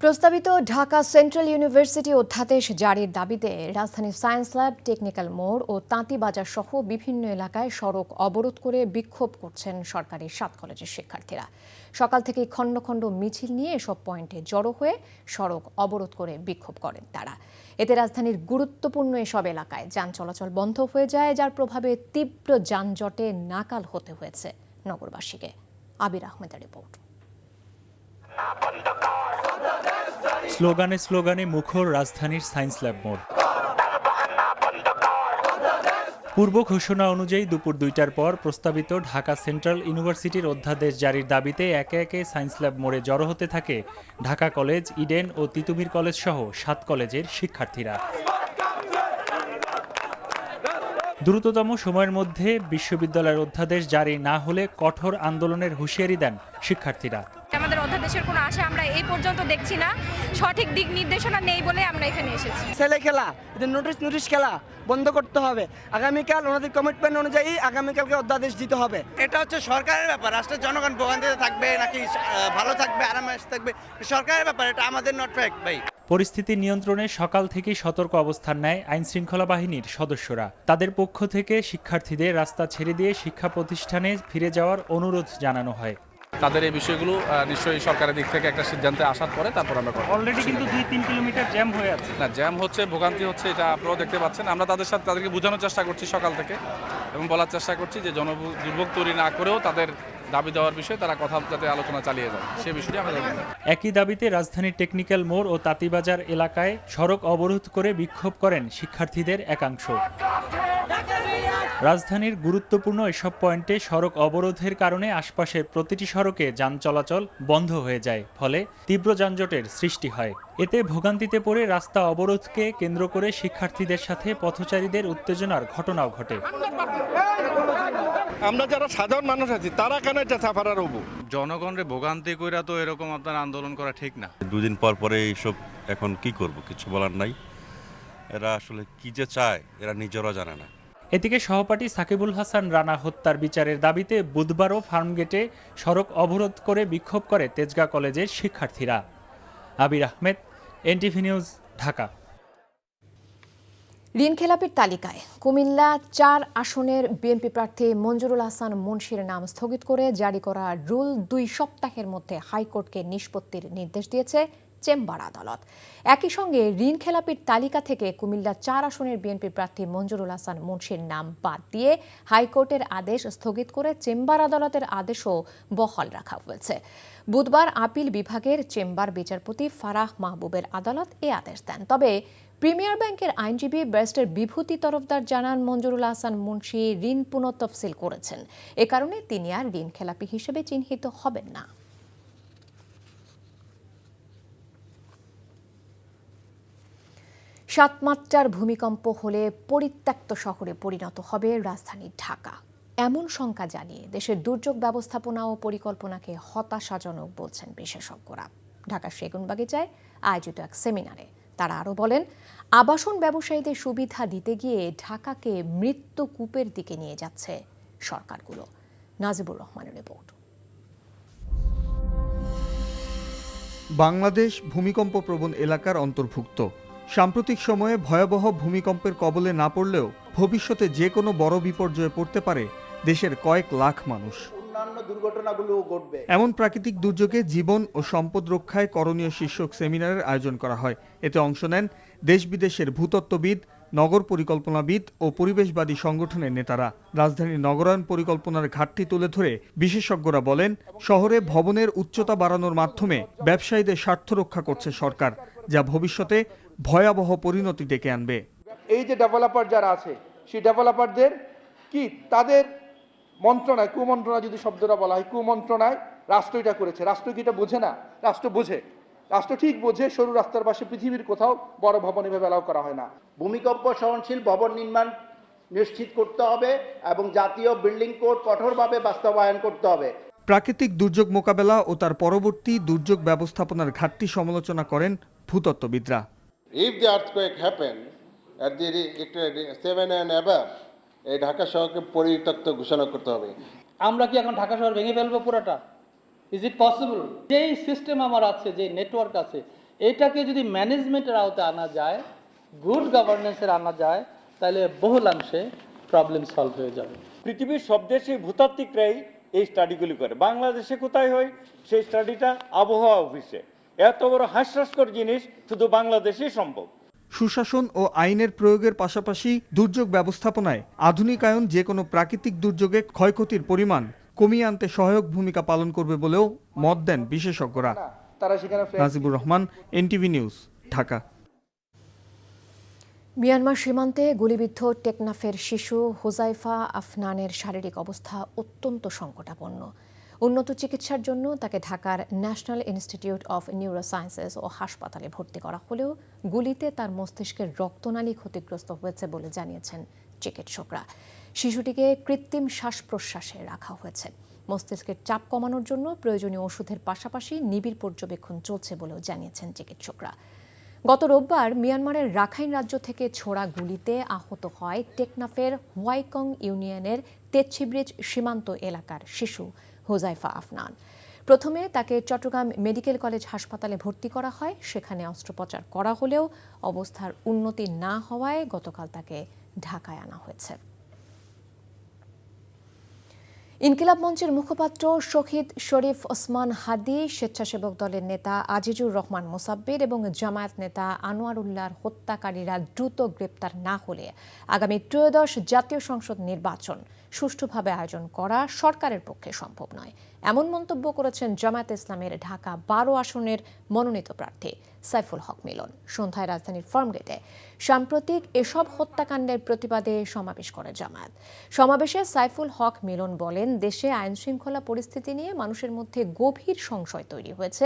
প্রস্তাবিত ঢাকা সেন্ট্রাল ইউনিভার্সিটি অধ্যাদেশ জারির দাবিতে রাজধানীর সায়েন্স ল্যাব, টেকনিক্যাল মোড় ও তাঁতিবাজার সহ বিভিন্ন এলাকায় সড়ক অবরোধ করে বিক্ষোভ করছেন সরকারি 7 কলেজের শিক্ষার্থীরা। সকাল থেকেই খণ্ড খণ্ড মিছিল নিয়ে এসব পয়েন্টে জড়ো হয়ে সড়ক অবরোধ করে বিক্ষোভ করেন তারা। এতে রাজধানীর গুরুত্বপূর্ণ এসব এলাকায় যান চলাচল বন্ধ হয়ে যায়, যার প্রভাবে তীব্র যানজটে নাকাল হতে হয়েছে নগরবাসীকে। আবির আহমেদের রিপোর্ট। স্লোগানে স্লোগানে মুখর রাজধানীর সায়েন্স ল্যাব মোড়। পূর্ব ঘোষণা অনুযায়ী দুপুর 2টার পর প্রস্তাবিত ঢাকা সেন্ট্রাল ইউনিভার্সিটির অধ্যাদেশ জারির দাবিতে একে একে সায়েন্স ল্যাব মোড়ে জড়ো হতে থাকে ঢাকা কলেজ, ইডেন ও তিতুমির কলেজ সহ 7 কলেজের শিক্ষার্থীরা। দ্রুততম সময়ের মধ্যে বিশ্ববিদ্যালয়ের অধ্যাদেশ জারি না হলে কঠোর আন্দোলনের হুঁশিয়ারি দেন শিক্ষার্থীরা। আমাদের অধ্যাদেশের কোনো আশা আমরা এই পর্যন্ত দেখছি না, সঠিক দিক নির্দেশনা নেই বলে আমরা এখানে এসেছি। ছেলে খেলা, নোটিশ খেলা বন্ধ করতে হবে। আগামীকাল ওনাদের কমিটমেন্ট অনুযায়ী আগামীকালকে অধ্যাদেশ দিতে হবে। এটা হচ্ছে সরকারের ব্যাপার, রাষ্ট্রের জনগণ ভোগান্তিতে থাকবে নাকি ভালো থাকবে, আরামে থাকবে, সরকারের ব্যাপার, এটা আমাদের নট ফ্যাক্ট ভাই। পরিস্থিতি নিয়ন্ত্রণে সকাল থেকেই সতর্ক অবস্থান নেয় আইনশৃঙ্খলা বাহিনীর সদস্যরা। তাদের পক্ষ থেকে শিক্ষার্থীদের রাস্তা ছেড়ে দিয়ে শিক্ষা প্রতিষ্ঠানে ফিরে যাওয়ার অনুরোধ জানানো হয়। তাদের এই বিষয়গুলো নিশ্চয়ই সরকারের দিক থেকে একটা সিদ্ধান্তে আসার পরে তারপর আমরা করব। অলরেডি কিন্তু 2-3 কিলোমিটার জ্যাম হয়ে আছে। না, জ্যাম হচ্ছে, ভোগান্তি হচ্ছে, এটা আপনারাও দেখতে পাচ্ছেন। আমরা তাদেরকে বোঝানোর চেষ্টা করছি সকাল থেকে এবং বলার চেষ্টা করছি যে জনদুর্ভোগ তৈরি না করেও তাদের দাবি দেওয়ার বিষয়ে তারা কথা যাতে আলোচনা চালিয়ে যায় সে বিষয়টি আমরা জানি। একই দাবিতে রাজধানীর টেকনিক্যাল মোড় ও তাঁতিবাজার এলাকায় সড়ক অবরোধ করে বিক্ষোভ করেন শিক্ষার্থীদের একাংশ। রাজধানীর গুরুত্বপূর্ণ এসব পয়েন্টে সড়ক অবরোধের কারণে আশপাশের প্রতিটি সড়কে যান চলাচল বন্ধ হয়ে যায়, ফলে তীব্র যানজটের সৃষ্টি হয়। এতে ভোগান্তিতে পড়ে রাস্তা অবরোধকে কেন্দ্র করে শিক্ষার্থীদের সাথে পথচারীদের উত্তেজনার ঘটনাও ঘটে। আমরা যারা সাধারণ মানুষ আছি তারা কেন এটা সাফারার হবো? জনগণের ভোগান্তি কইরা তো এরকম আপনার আন্দোলন করা ঠিক না। 2 দিন পর পরে এইসব এখন কি করব, কিছু বলার নাই। এরা আসলে কি যে চায় এরা নিজেরা জানে না। এদিকে সহপাঠী সাকিবুল হাসান রানা হত্যার বিচারের দাবিতে বুধবারও ফার্মগেটে সড়ক অবরোধ করে বিক্ষোভ করে তেজগাঁ কলেজের শিক্ষার্থীরা। আবির আহমেদ, এনটিভি নিউজ, ঢাকা। ঋণখেলাপির তালিকায় কুমিল্লা 4 আসনের বিএনপি প্রার্থী মঞ্জুরুল হাসান মুন্সির নাম স্থগিত করে জারি করা রুল 2 সপ্তাহের মধ্যে হাইকোর্টকে নিষ্পত্তির নির্দেশ দিয়েছে চেম্বার আদালত। একই সঙ্গে ঋণখেলাপির তালিকা থেকে কুমিল্লা 4 আসনের বিএনপি প্রার্থী মঞ্জুরুল হাসান মুন্সির নাম বাদ দিয়ে হাইকোর্টের আদেশ স্থগিত করে চেম্বার আদালতের আদেশও বহাল রাখা হয়েছে। বুধবার আপিল বিভাগের চেম্বার বিচারপতি ফারাহ মাহবুবের আদালত এ আদেশ দেন। তবে প্রিমিয়ার ব্যাংকের আইনজীবী ব্যারিস্টার বিভূতি তরফদার জানান, মঞ্জুরুল হাসান মুন্সি ঋণ পুনঃতফসিল করেছেন, এ কারণে তিনি আর ঋণখেলাপি হিসেবে চিহ্নিত হবেন না। সাত মাত্রার ভূমিকম্প হলে পরিত্যক্ত শহরে পরিণত হবে রাজধানী ঢাকা, এমন শঙ্কা জানিয়ে দেশের দুর্যোগ ব্যবস্থাপনা ও পরিকল্পনাকে হতাশাজনক বলছেন বিশেষজ্ঞরা। ঢাকার সেগুনবাগিচায় আয়োজিত এক সেমিনারে তারা আরও বলেন, আবাসন ব্যবসায়ীদের সুবিধা দিতে গিয়ে ঢাকাকে মৃত্যুকূপের দিকে নিয়ে যাচ্ছে সরকারগুলো। নাজিবুর রহমানের রিপোর্ট। বাংলাদেশ ভূমিকম্প প্রবণ এলাকার অন্তর্ভুক্ত। সাম্প্রতিক সময়ে ভয়াবহ ভূমিকম্পের কবলে না পড়লেও ভবিষ্যতে যে কোনো বড় বিপর্যয়ে পড়তে পারে দেশের কয়েক লাখ মানুষ। অন্যান্য দুর্ঘটনাগুলো ঘটবে। এমন প্রাকৃতিক দুর্যোগে জীবন ও সম্পদ রক্ষায় করণীয় শীর্ষক সেমিনারের আয়োজন করা হয়। এতে অংশ নেন দেশ বিদেশের ভূতত্ত্ববিদ, নগর পরিকল্পনাবিদ ও পরিবেশবাদী সংগঠনের নেতারা। রাজধানীর নগরায়ণ পরিকল্পনার ঘাটতি তুলে ধরে বিশেষজ্ঞরা বলেন, শহরে ভবনের উচ্চতা বাড়ানোর মাধ্যমে ব্যবসায়ীদের স্বার্থ রক্ষা করছে সরকার, যা ভবিষ্যতে ভয়াবহ পরিণতি ডেকে আনবে। এই যে ডেভেলপার যারা আছে, সেই ডেভেলপারদের কি তাদের মন্ত্রণায়, কুমন্ত্রণায় যদি শব্দটা বলা হয়, কুমন্ত্রণায় রাষ্ট্র এটা করেছে। রাষ্ট্র কি এটা বোঝে না? রাষ্ট্র বোঝে, রাষ্ট্র ঠিক বোঝে। সরু রাস্তার পাশে পৃথিবীর কোথাও বড় ভবন এভাবে এলাও করা হয় না। ভূমিকম্প সহনশীল ভবন নির্মাণ নিশ্চিত করতে হবে এবং জাতীয় বিল্ডিং কোড কঠোরভাবে বাস্তবায়ন করতে হবে। প্রাকৃতিক দুর্যোগ মোকাবেলা ও তার পরবর্তী দুর্যোগ ব্যবস্থাপনার ঘাটতি সমালোচনা করেন ভূতত্ত্ববিদরা। If the earthquake happen at the 7 and above, এই ঢাকা শহরকে পরিত্যক্ত ঘোষণা করতে হবে। আমরা কি এখন ঢাকা শহর ভেঙে ফেলবো পুরোটা? Is it possible? যেই সিস্টেম আমার আছে, যে নেটওয়ার্ক আছে, এটাকে যদি ম্যানেজমেন্টের আওতায় আনা যায়, গুড গভর্নেন্সের আনা যায়, তাহলে বহুলাংশে প্রবলেম সলভ হয়ে যাবে। পৃথিবীর সব দেশে ভূতাত্ত্বিকরাই এই স্টাডিগুলি করে। বাংলাদেশে কোথায় হয় সেই স্টাডিটা? আবহাওয়া অফিসে। এত বড় হাস্যস্কর জিনিস শুধু বাংলাদেশেই সম্ভব। সুশাসন ও আইনের প্রয়োগের পাশাপাশি দুর্যোগ ব্যবস্থাপনায় আধুনিকায়ন যে কোনো প্রাকৃতিক দুর্যোগে ক্ষয়ক্ষতির পরিমাণ কমিয়ে আনতে সহায়ক ভূমিকা পালন করবে বলেও মত দেন বিশেষজ্ঞরা। Najibur Rahman, NTV news, Dhaka. Myanmar সীমান্তে গুলিবিদ্ধ টেকনাফের শিশু হুজাইফা আফনানের শারীরিক অবস্থা অত্যন্ত সংকটাপন্ন। উন্নত চিকিৎসার জন্য তাকে ঢাকার ন্যাশনাল ইনস্টিটিউট অফ নিউরোসায়েন্সেস ও হাসপাতালে ভর্তি করা হলেও গুলিতে তার মস্তিষ্কের রক্তনালী ক্ষতিগ্রস্ত হয়েছে বলে জানিয়েছেন চিকিৎসকরা। শিশুটিকে কৃত্রিম শ্বাস প্রশ্বাসে রাখা হয়েছে। মস্তিষ্কের চাপ কমানোর জন্য প্রয়োজনীয় ওষুধের পাশাপাশি নিবিড় পর্যবেক্ষণ চলছে বলেও জানিয়েছেন চিকিৎসকরা। গত রোববার মিয়ানমারের রাখাইন রাজ্য থেকে ছোড়া গুলিতে আহত হয় টেকনাফের হোয়াইকং ইউনিয়নের তেচ্ছিব্রিজ সীমান্ত এলাকার শিশু হুজাইফা আফনান। প্রথমে তাকে চট্টগ্রাম মেডিকেল কলেজ হাসপাতালে ভর্তি করা হয়। সেখানে অস্ত্রোপচার করা হলেও অবস্থার উন্নতি না হওয়ায় গতকাল তাকে ঢাকায় আনা হয়েছে। ইনকিলাব মঞ্চের মুখপাত্র শহীদ শরীফ ওসমান হাদি, স্বেচ্ছাসেবক দলের নেতা আজিজুর রহমান মোসাব্বির এবং জামায়াত নেতা আনোয়ারুল্লাহর হত্যাকারীরা দ্রুত গ্রেপ্তার না হলে আগামী ত্রয়োদশ জাতীয় সংসদ নির্বাচন সুষ্ঠুভাবে আয়োজন করা সরকারের পক্ষে সম্ভব নয়, এমন মন্তব্য করেছেন জামায়াত ইসলামের ঢাকা 12 আসনের মনোনীত প্রার্থী সাইফুল হক মিলন। সন্ধ্যায় রাজধানীর ফার্মগেটে সাম্প্রতিক এসব হত্যাকাণ্ডের প্রতিবাদে সমাবেশ করে জামায়াত। সমাবেশে সাইফুল হক মিলন বলেন, দেশে আইনশৃঙ্খলা পরিস্থিতি নিয়ে মানুষের মধ্যে গভীর সংশয় তৈরি হয়েছে,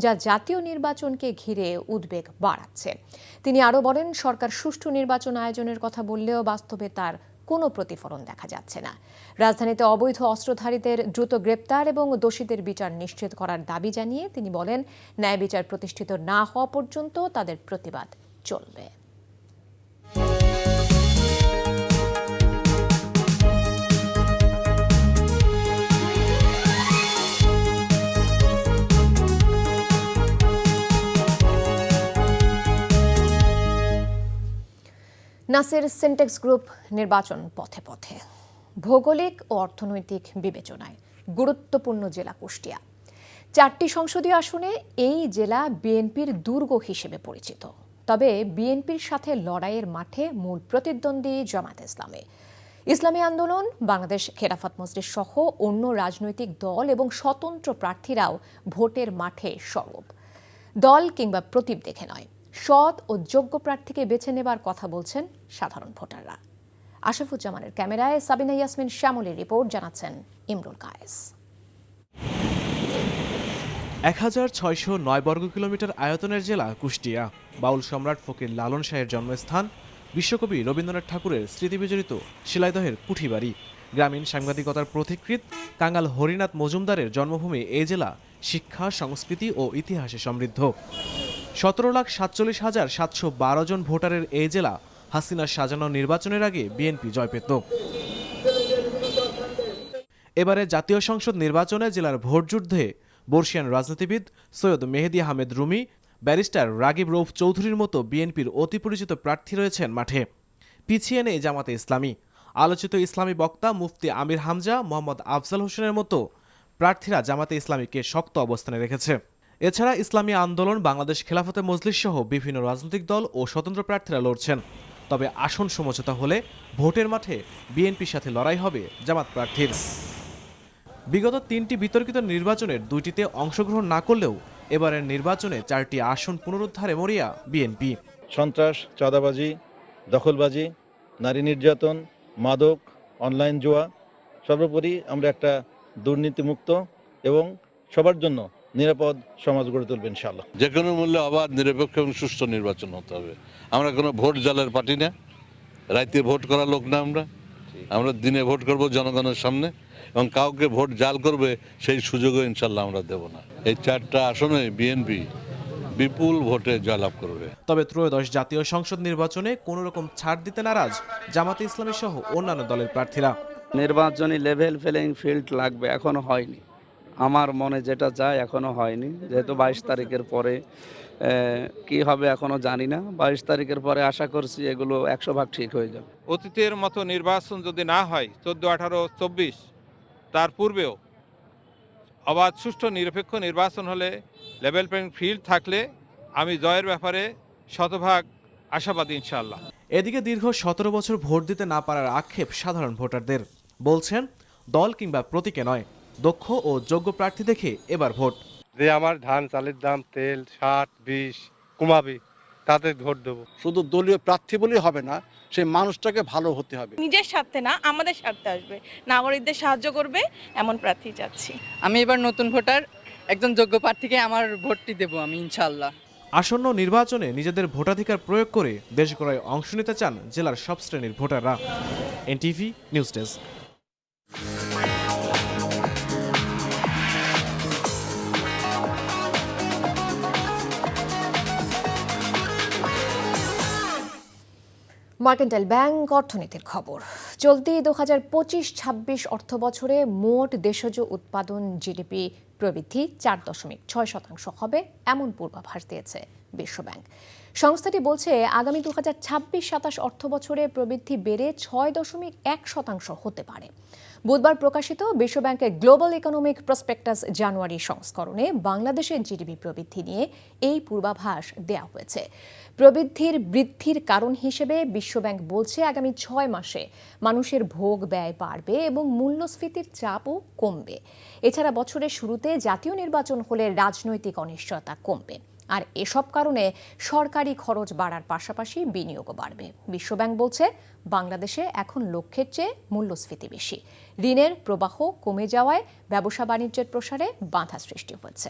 যা জাতীয় নির্বাচনকে ঘিরে উদ্বেগ বাড়াচ্ছে। তিনি আরও বলেন, সরকার সুষ্ঠু নির্বাচন আয়োজনের কথা বললেও বাস্তবে তার কোনো প্রতিফলন দেখা যাচ্ছে না। রাজধানীতে অবৈধ অস্ত্রধারীদের দ্রুত গ্রেপ্তার এবং দোষীদের বিচার নিশ্চিত করার দাবি জানিয়ে তিনি বলেন, ন্যায় বিচার প্রতিষ্ঠিত না হওয়া পর্যন্ত তাদের প্রতিবাদ চলবে। নাসের সিনটেক্স গ্রুপ নির্বাচন পথে পথে। ভৌগোলিক ও অর্থনৈতিক বিবেচনায় গুরুত্বপূর্ণ জেলা কুষ্টিয়া। 4টি সংসদীয় আসনে এই জেলা বিএনপির দুর্গ হিসেবে পরিচিত। তবে বিএনপির সাথে লড়াইয়ের মাঠে মূল প্রতিদ্বন্দ্বী জামায়াত ইসলামী আন্দোলন, বাংলাদেশ খেলাফত মজলিস সহ অন্য রাজনৈতিক দল এবং স্বতন্ত্র প্রার্থীরাও ভোটের মাঠে সরব। দল কিংবা প্রতীক দেখে নয়, সৎ ও যোগ্য প্রার্থীকে বেছে নেবার কথা বলছেন সাধারণ ভোটাররা। আশরাফুজ্জামানের ক্যামেরায় সাবিনা ইয়াসমিন শ্যামলের রিপোর্ট, জানাচ্ছেন ইমরুল কায়েস। 1609 বর্গ কিলোমিটার আয়তনের জেলা কুষ্টিয়া। বাউল সম্রাট ফকির লালন শাহের জন্মস্থান, বিশ্বকবি রবীন্দ্রনাথ ঠাকুরের স্মৃতিবিজড়িত শিলাইদহের কুঠিবাড়ি, গ্রামীণ সাংবাদিকতার পথিকৃৎ কাঙ্গাল হরিনাথ মজুমদারের জন্মভূমি এই জেলা শিক্ষা, সংস্কৃতি ও ইতিহাসে সমৃদ্ধ। 17,47,712 জন ভোটারের এই জেলা হাসিনার সাজানো নির্বাচনের আগে বিএনপি জয় পেত। এবারে জাতীয় সংসদ নির্বাচনে জেলার ভোটযুদ্ধে বর্ষিয়ান রাজনীতিবিদ সৈয়দ মেহেদী আহমেদ রুমি, ব্যারিস্টার রাগিব রৌফ চৌধুরীর মতো বিএনপির অতি পরিচিত প্রার্থী রয়েছেন মাঠে। পিছিয়ে নেই জামাতে ইসলামী। আলোচিত ইসলামী বক্তা মুফতি আমির হামজা, মোহাম্মদ আফজাল হোসেনের মতো প্রার্থীরা জামাতে ইসলামীকে শক্ত অবস্থানে রেখেছে। এছাড়া ইসলামী আন্দোলন, বাংলাদেশ খেলাফতে মজলিস সহ বিভিন্ন রাজনৈতিক দল ও স্বতন্ত্র প্রার্থীরা লড়ছেন। তবে আসন সমঝোতা হলে ভোটের মাঠে বিএনপির সাথে লড়াই হবে জামাত প্রার্থীর। বিগত 3টি বিতর্কিত নির্বাচনের 2টিতে অংশগ্রহণ না করলেও এবারের নির্বাচনে 4টি আসন পুনরুদ্ধারে মরিয়া বিএনপি। সন্ত্রাস, চাঁদাবাজি, দখলবাজি, নারী নির্যাতন, মাদক, অনলাইন জুয়া, সর্বোপরি আমরা একটা দুর্নীতিমুক্ত এবং সবার জন্য নিরাপদ সমাজ গড়ে তুলব ইনশাআল্লাহ। যে কোনো মূল্যে আবার নিরপেক্ষ এবং সুষ্ঠু নির্বাচন হতে হবে। আমরা কোনো ভোট জালের পার্টি না, রাইতে ভোট করা লোক না। আমরা দিনে ভোট করব জনগণের সামনে, এবং কাউকে ভোট জাল করবে সেই সুযোগও ইনশাল্লাহ আমরা দেব না। এই 4টা আসনে বিএনপি বিপুল ভোটে জয়লাভ করবে। তবে ত্রয়োদশ জাতীয় সংসদ নির্বাচনে কোনো রকম ছাড় দিতে নারাজ জামাতে ইসলামী সহ অন্যান্য দলের প্রার্থীরা। নির্বাচনী লেভেল প্লেইং ফিল্ড লাগবে, এখনো হয়নি। আমার মনে যেটা চায় এখনো হয়নি, যেহেতু 22 তারিখের পরে কি হবে এখনো জানি না। 22 তারিখের পরে আশা করছি এগুলো 100% ঠিক হয়ে যাবে। অতীতের মতো নির্বাচন যদি না হয় 14, 18, 24, তার পূর্বেও অবাধ, সুষ্ঠু, নিরপেক্ষ নির্বাচন হলে, লেভেল প্লেইং ফিল্ড থাকলে আমি জয়ের ব্যাপারে শতভাগ আশাবাদী ইনশাআল্লাহ। এদিকে দীর্ঘ 17 বছর ভোট দিতে না পারার আক্ষেপ সাধারণ ভোটারদের। বলছেন দল কিংবা প্রতীকে নয়, দক্ষ ও যোগ্য প্রার্থী দেখে এবার ভোট। যে আমার ধান চালের দাম, তেল, 60-20 কমাবে, তাতে ভোট দেবো। শুধু দলীয় প্রার্থী বলেই হবে না, সেই মানুষটাকে ভালো হতে হবে। নিজের স্বার্থে না, আমাদের স্বার্থে আসবে, নাগরিকদের সাহায্য করবে এমন প্রার্থী চাচ্ছি। আমি এবার নতুন ভোটার, একজন যোগ্য প্রার্থীকে আমার ভোটটি দেব আমি ইনশাআল্লাহ। আসন্ন নির্বাচনে নিজেদের ভোটাধিকার প্রয়োগ করে দেশ গড়ায় অংশ নিতে চান জেলার সব শ্রেণীর ভোটাররা। NTV news desk. Mercantile bank অর্থনীতির খবর। চলতি 2025-26 অর্থ বছরে মোট দেশজ উৎপাদন জিডিপি প্রবৃদ্ধি 4.6% হবে এমন পূর্বাভাস দিয়েছে বিশ্বব্যাংক। সংস্থাটি বলছে আগামী 2026-27 অর্থ বছরে প্রবৃদ্ধি বেড়ে 6.1% হতে পারে। বুধবার প্রকাশিত বিশ্বব্যাংকের গ্লোবাল ইকোনমিক প্রসপেক্টাস জানুয়ারি সংস্করণে বাংলাদেশের জিডিপি প্রবৃদ্ধি নিয়ে এই পূর্বাভাস দেওয়া হয়েছে। প্রবৃদ্ধির বৃদ্ধির কারণ হিসেবে বিশ্বব্যাংক বলছে আগামী 6 মাসে মানুষের ভোগ ব্যয় বাড়বে এবং মূল্যস্ফীতির চাপও কমবে। এছাড়া বছরের শুরুতে জাতীয় নির্বাচন হলে রাজনৈতিক অনিশ্চয়তা কমবে। আর এসব কারণে সরকারি খরচ বাড়ার পাশাপাশি বিনিয়োগও বাড়বে। বিশ্বব্যাংক বলছে বাংলাদেশে এখন লক্ষ্যের চেয়ে মূল্যস্ফীতি বেশি। ঋণের প্রবাহ কমে যাওয়ায় ব্যবসা বাণিজ্যের প্রসারে বাধা সৃষ্টি হচ্ছে।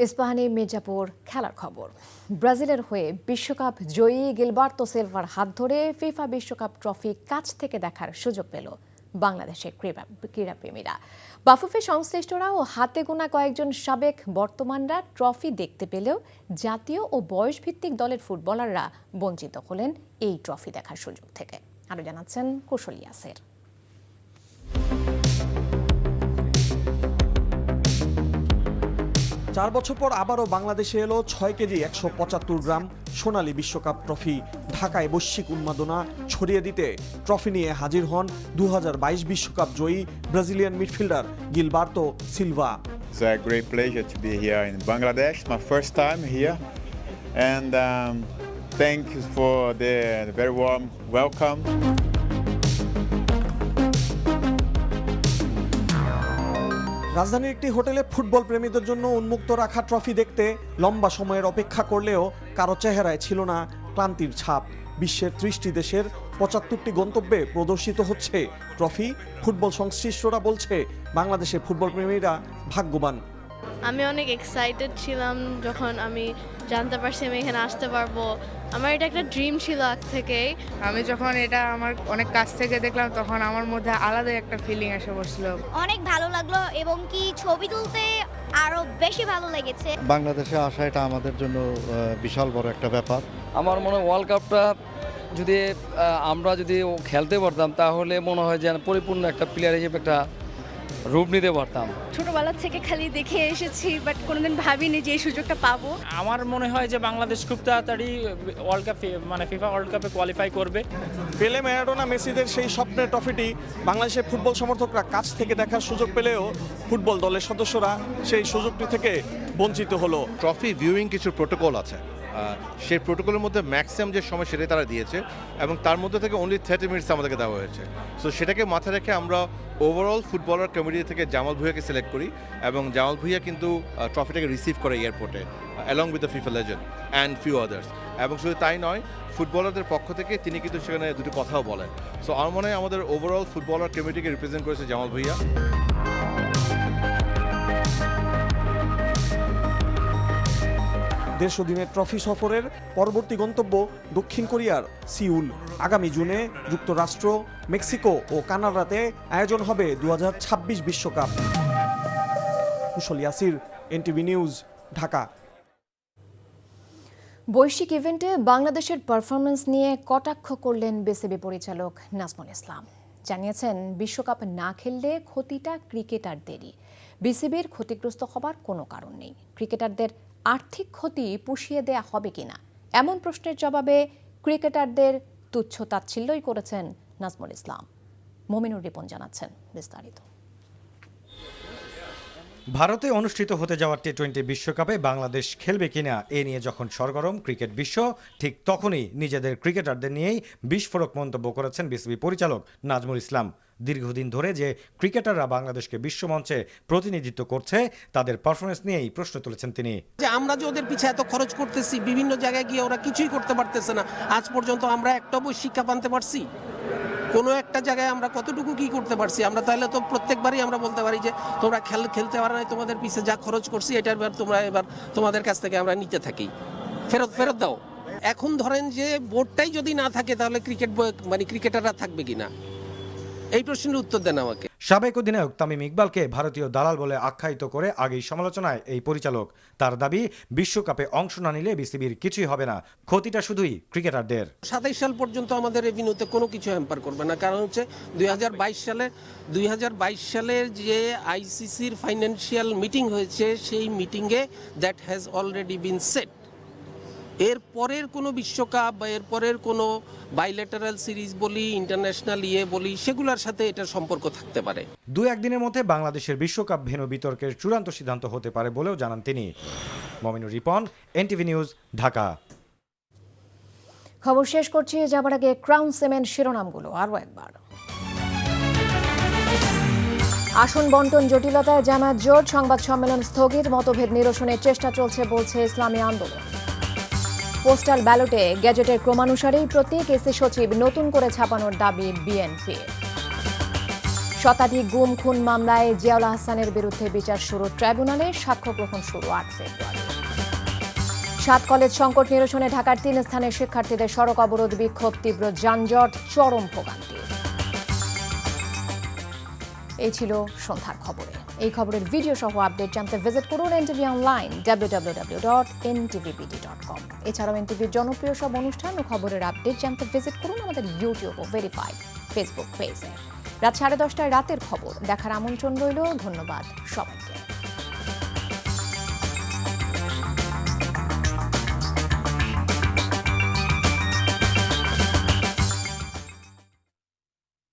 ইস্পাহানি মির্জাপুর খেলার খবর। ব্রাজিলের হয়ে বিশ্বকাপ জয়ী গিলবার্তো সিলভার হাত ধরে ফিফা বিশ্বকাপ ট্রফি কাছ থেকে দেখার সুযোগ পেল বাংলাদেশের ক্রীড়াপ্রেমীরা। বাফুফে সংশ্লিষ্টরা ও হাতে গোনা কয়েকজন সাবেক বর্তমানরা ট্রফি দেখতে পেলেও জাতীয় ও বয়সভিত্তিক দলের ফুটবলাররা বঞ্চিত হলেন এই ট্রফি দেখার সুযোগ থেকে। আরও জানাচ্ছেন কুশল ইয়াসের। 4 বছর পর আবারও বাংলাদেশে এলো 6 কেজি 175 গ্রাম সোনালী বিশ্বকাপ ট্রফি। ঢাকায় বৈশ্বিক উন্মাদনা ছড়িয়ে দিতে ট্রফি নিয়ে হাজির হন 2022 বিশ্বকাপ জয়ী Brazilian midfielder Gilberto Silva. It's a great pleasure to be here in Bangladesh, my first time here, and thank you for the very warm welcome. রাজধানীর একটি হোটেলে ফুটবল প্রেমীদের জন্য উন্মুক্ত রাখা ট্রফি দেখতে লম্বা সময়ের অপেক্ষা করলেও কারো চেহারায় ছিল না ক্লান্তির ছাপ। বিশ্বের 30টি দেশের 75টি গন্তব্যে প্রদর্শিত হচ্ছে ট্রফি। ফুটবল সংশ্লিষ্টরা বলছে বাংলাদেশের ফুটবল প্রেমীরা ভাগ্যবান। আমি অনেক এক্সাইটেড ছিলাম যখন আমি জানতে পারছি আমি এখানে আসতে পারবো। আমার এটা একটা ড্রিম ছিল আগ থেকেই। আমি যখন এটা আমার অনেক কাছ থেকে দেখলাম তখন আমার মধ্যে আলাদা একটা ফিলিং এসে বসলো। অনেক ভালো লাগলো এবং কি ছবি তুলতে আরো বেশি ভালো লেগেছে। বাংলাদেশে আসা এটা আমাদের জন্য বিশাল বড় একটা ব্যাপার। আমার মনে হয় ওয়ার্ল্ড কাপটা যদি আমরা যদি খেলতে পারতাম তাহলে মনে হয় যে পরিপূর্ণ একটা প্লেয়ার হিসেবে একটা রূপ নিতে পারতাম। ছোটবেলা থেকে খালি দেখে এসেছি, বাট কোনোদিন ভাবিনি যে এই সুযোগটা পাবো। আমার মনে হয় যে বাংলাদেশ খুব তাড়াতাড়ি ওয়ার্ল্ড কাপ মানে ফিফা ওয়ার্ল্ড কাপে কোয়ালিফাই করবে। পেলে, ম্যারাডোনা, মেসিদের সেই স্বপ্নের ট্রফিটি বাংলাদেশের ফুটবল সমর্থকরা কাছ থেকে দেখার সুযোগ পেলেও ফুটবল দলের সদস্যরা সেই সুযোগটি থেকে বঞ্চিত হলো। ট্রফি ভিউইং কিছু প্রোটোকল আছে, সেই প্রোটোকলের মধ্যে ম্যাক্সিমাম যে সময় সেটাই তারা দিয়েছে এবং তার মধ্যে থেকে অনলি 30 মিনিটস আমাদেরকে দেওয়া হয়েছে। সো সেটাকে মাথায় রেখে আমরা ওভারঅল ফুটবলার কমিটি থেকে জামাল ভুঁইয়াকে সিলেক্ট করি এবং জামাল ভুঁইয়া কিন্তু ট্রফিটাকে রিসিভ করে এয়ারপোর্টে along with the FIFA legend and few others. এবং শুধু তাই নয়, ফুটবলারদের পক্ষ থেকে তিনি কিন্তু সেখানে দুটি কথাও বলেন। সো আমার মনে হয় আমাদের ওভারঅল ফুটবলার কমিটিকে রিপ্রেজেন্ট করেছে জামাল ভুঁইয়া। দেশ দিনের ট্রফি সফরের পরবর্তী গন্তব্য দক্ষিণ কোরিয়ার সিউল। আগামী জুনে যুক্তরাষ্ট্র, মেক্সিকো ও কানাডাতে আয়োজন হবে 2026 বিশ্বকাপ। কুশল ইয়াসির, এনটিভি নিউজ, ঢাকা। বৈশ্বিক ইভেন্টে বাংলাদেশের পারফরমেন্স নিয়ে কটাক্ষ করলেন বিসিবি পরিচালক নাজমুল ইসলাম। জানিয়েছেন বিশ্বকাপ না খেললে ক্ষতিটা ক্রিকেটারদেরই, বিসিবির ক্ষতিগ্রস্ত হবার কোনো কারণ নেই। ক্রিকেটারদের আর্থিক ক্ষতি পুষিয়ে দেয়া হবে কিনা এমন প্রশ্নের জবাবে ক্রিকেটারদের তুচ্ছ তাচ্ছিল্যই করেছেন নাজমুল ইসলাম। মমিনুর রিপন জানাচ্ছেন বিস্তারিত। ভারতে অনুষ্ঠিত হতে যাওয়া টি-20 বিশ্বকাপে বাংলাদেশ খেলবে কিনা এ নিয়ে যখন সরগরম ক্রিকেট বিশ্ব, ঠিক তখনই নিজেদের ক্রিকেটারদের নিয়েই বিস্ফোরক মন্তব্য করেছেন বিসিবি পরিচালক নাজমুল ইসলাম। দীর্ঘদিন ধরে যে ক্রিকেটাররা বাংলাদেশকে বিশ্বমঞ্চে প্রতিনিধিত্ব করছে তাদের পারফরমেন্স নিয়েই প্রশ্ন তুলেছেন তিনি। যে আমরা যে ওদের পিছে এত খরচ করতেছি, বিভিন্ন জায়গায় গিয়ে ওরা কিছুই করতে পারতেছে না, আজ পর্যন্ত আমরা একটা শিক্ষা আনতে পারছি? কোনো একটা জায়গায় আমরা কতটুকু কি করতে পারছি? আমরা তাহলে তো প্রত্যেকবারই আমরা বলতে পারি যে তোমরা খেলতে পারো নাই, তোমাদের পিছে যা খরচ করছি এটার তোমরা এবার তোমাদের কাছ থেকে আমরা নিতে থাকি, ফেরত দাও। এখন ধরেন যে বোর্ডটাই যদি না থাকে তাহলে ক্রিকেটাররা থাকবে কিনা, এই প্রশ্নের উত্তর দেন আমাকে। সাবেক অধিনায়ক তামিম ইকবালকে ভারতীয় দালাল বলে আখ্যায়িত করে আগেই সমালোচনায় এই পরিচালক। তার দাবি, বিশ্বকাপে অংশ না নিলে বিসিবির কিছুই হবে না, ক্ষতিটা শুধুই ক্রিকেটারদের। 27 সাল পর্যন্ত আমাদের রেভিনিউতে কোনো কিছু হ্যাম্পার করবে না, কারণ হচ্ছে 2022 সালে যে আইসিসির ফাইন্যান্সিয়াল মিটিং হয়েছে সেই মিটিংয়ে that has already been set. এর পরের কোনো বিশ্বকাপ বা এর পরের কোনো বাইলেটারাল সিরিজ বলি, ইন্টারন্যাশনাল বলি, সেগুলোর সাথে এটার সম্পর্ক থাকতে পারে। 2-1 দিনের মধ্যে বাংলাদেশের বিশ্বকাপ ভেন্যু বিতর্কের চূড়ান্ত সিদ্ধান্ত হতে পারে বলেও জানান তিনি। Mominur Ripon, NTV news, Dhaka. খবর শেষ করছি, যাবার আগে ক্রাউন সিমেন্ট শিরোনামগুলো আরও একবার। আসন বন্টন জটিলতায় জামায়াত জোট, সংবাদ সম্মেলন স্থগিত, মতভেদ নিরসনের চেষ্টা চলছে বলছে ইসলামী আন্দোলন। পোস্টাল ব্যালটে গ্যাজেটের ক্রমানুসারেই প্রত্যেক এসি সচিব নতুন করে ছাপানোর দাবি বিএনপি। শতাধিক গুম খুন মামলায় জিয়াউল হাসানের বিরুদ্ধে বিচার শুরু ট্রাইব্যুনালে, সাক্ষ্য গ্রহণ শুরু 8 ফেব্রুয়ারি। 7 কলেজ সংকট নিরসনে ঢাকার 3 স্থানে শিক্ষার্থীদের সড়ক অবরোধ, বিক্ষোভ, তীব্র যানজট, চরম ভোগান্তি। এই ছিল সন্ধ্যার খবরে। এই খবরের ভিডিও সহ আপডেট জানতে ভিজিট করুন এনটিভি অনলাইন www.ntvbd.com। এছাড়াও এনটিভির জনপ্রিয় সব অনুষ্ঠান ও খবরের আপডেট জানতে ভিজিট করুন আমাদের ইউটিউব ও ভেরিফাইড ফেসবুক পেজে। রাত 10:30টায় রাতের খবর দেখার আমন্ত্রণ রইল। ধন্যবাদ সবাইকে।